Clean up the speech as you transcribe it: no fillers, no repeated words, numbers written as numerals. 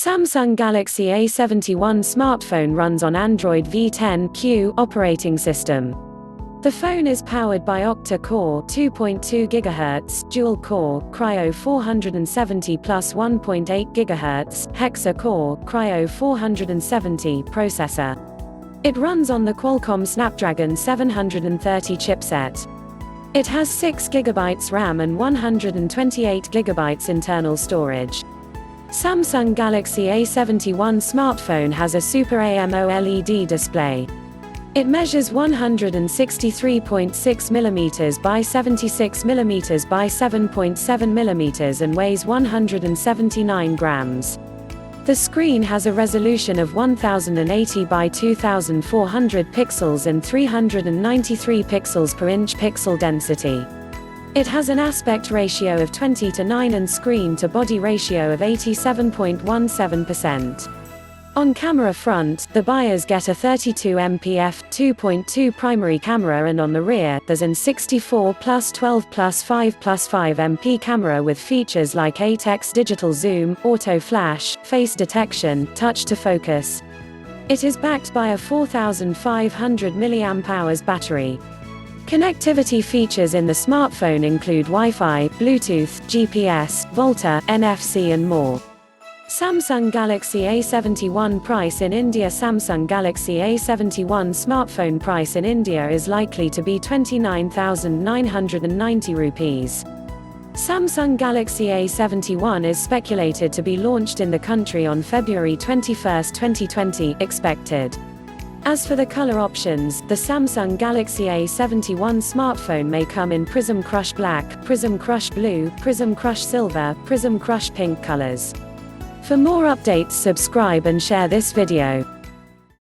Samsung Galaxy A71 smartphone runs on Android V10Q operating system. The phone is powered by octa-core 2.2 GHz, dual-core, Cryo 470 plus 1.8 GHz, hexa-core, Cryo 470 processor. It runs on the Qualcomm Snapdragon 730 chipset. It has 6 GB RAM and 128 GB internal storage. Samsung Galaxy A71 smartphone has a Super AMOLED display. It measures 163.6 mm by 76 mm by 7.7 mm and weighs 179 grams. The screen has a resolution of 1080 by 2400 pixels and 393 pixels per inch pixel density. It has an aspect ratio of 20:9 and screen-to-body ratio of 87.17%. On camera front, the buyers get a 32MP f2.2 primary camera, and on the rear, there's an 64+12+5+5MP camera with features like 8x digital zoom, auto flash, face detection, touch to focus. It is backed by a 4500 mAh battery. Connectivity features in the smartphone include Wi-Fi, Bluetooth, GPS, Volta, NFC and more. Samsung Galaxy A71 price in India. Samsung Galaxy A71 smartphone price in India is likely to be 29,990 rupees. Samsung Galaxy A71 is speculated to be launched in the country on February 21, 2020, expected. As for the color options, the Samsung Galaxy A71 smartphone may come in Prism Crush Black, Prism Crush Blue, Prism Crush Silver, Prism Crush Pink colors. For more updates, subscribe and share this video.